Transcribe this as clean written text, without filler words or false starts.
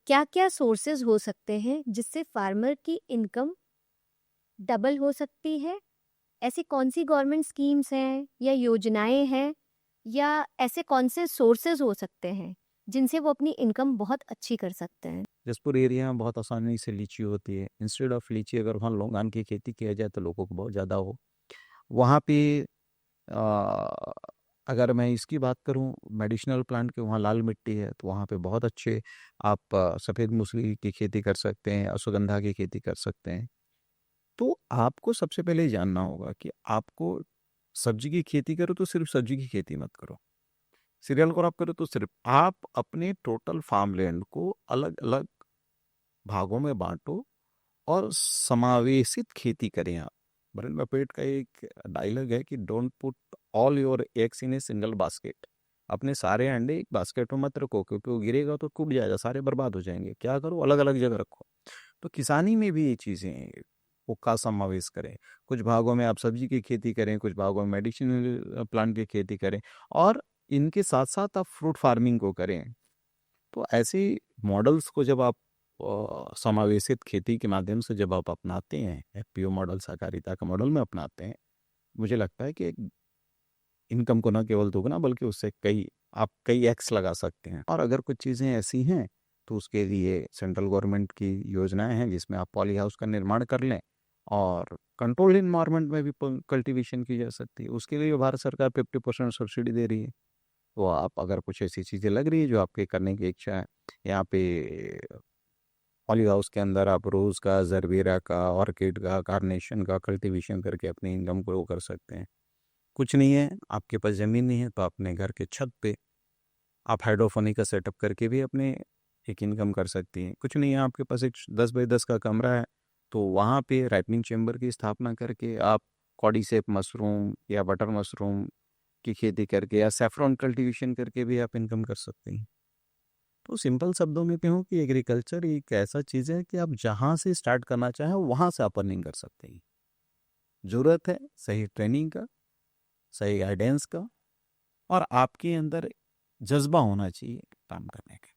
क्या-क्या सोर्सेज़ हो सकते हैं जिससे फार्मर की इनकम डबल हो सकती है? ऐसी कौन-सी गवर्नमेंट स्कीम्स हैं या योजनाएँ हैं या ऐसे कौन से सोर्सेज़ हो सकते हैं जिनसे वो अपनी इनकम बहुत अच्छी कर सकते हैं? जसपुर एरिया में बहुत आसानी से लीची होती है। इंस्टेड ऑफ लीची अगर वहाँ लौंगान की खेती किया जाए तो लोगों को बहुत ज़्यादा हो। वहाँ पे अ, अगर मैं इसकी बात करूँ मेडिसिनल प्लांट की, वहाँ लाल मिट्टी है तो वहाँ पे बहुत अच्छे आप सफ़ेद मूसली की खेती कर सकते हैं, अश्वगंधा की खेती कर सकते हैं। तो आपको सबसे पहले ये जानना होगा कि आपको सब्जी की खेती करो तो सिर्फ सब्जी की खेती मत करो। सीरियल क्रॉप करो तो सिर्फ आप अपने टोटल फार्म लैंड को अलग-अलग भागों में बाँटो और समावेशित खेती करें आप। वॉरेन बफेट का एक डायलॉग है कि don't put all your eggs in a single basket. अपने सारे अंडे एक बास्केट में मत रखो क्योंकि वो गिरेगा तो टूट जाएगा, सारे बर्बाद हो जाएंगे। क्या करो, अलग अलग जगह रखो। तो किसानी में भी ये चीज़ें हैं, वो का समावेश करें। कुछ भागों में आप सब्जी की खेती करें, कुछ भागों में मेडिसिनल प्लांट की खेती करें और इनके साथ साथ आप फ्रूट फार्मिंग को करें। तो ऐसे मॉडल्स को जब आप समावेशित खेती के माध्यम से जब आप अपनाते हैं, एफपीओ मॉडल, सहकारिता का मॉडल में अपनाते हैं, मुझे लगता है कि इनकम को न केवल दोगुना बल्कि उससे आप कई एक्स लगा सकते हैं। और अगर कुछ चीज़ें ऐसी हैं तो उसके लिए सेंट्रल गवर्नमेंट की योजनाएं हैं जिसमें आप पॉली हाउस का निर्माण कर लें और कंट्रोल इन्वायरमेंट में भी कल्टीवेशन की जा सकती है। उसके लिए भारत सरकार 50% सब्सिडी दे रही है। तो आप अगर कुछ ऐसी चीज़ें लग रही है जो आपके करने की इच्छा है, यहाँ पे पॉली हाउस के अंदर आप रोज़ का, जरबेरा का, ऑर्किड का, कार्नेशन का कल्टीवेशन करके अपनी इनकम ग्रो कर सकते हैं। कुछ नहीं है, आपके पास ज़मीन नहीं है तो अपने घर के छत पे आप हाइड्रोपोनिक का सेटअप करके भी अपने एक इनकम कर सकती हैं। कुछ नहीं है, आपके पास एक 10 बाई 10 का कमरा है तो वहाँ पे राइपनिंग चेम्बर की स्थापना करके आप कॉर्डिसेप मशरूम या बटर मशरूम की खेती करके या सैफरॉन कल्टीवेशन करके भी आप इनकम कर सकते हैं। तो सिंपल शब्दों में कहूँ कि एग्रीकल्चर एक ऐसा चीज़ है कि आप जहाँ से स्टार्ट करना चाहें वहाँ से आप अर्निंग कर सकते हैं। ज़रूरत है सही ट्रेनिंग का, सही गाइडेंस का और आपके अंदर जज़्बा होना चाहिए काम करने का।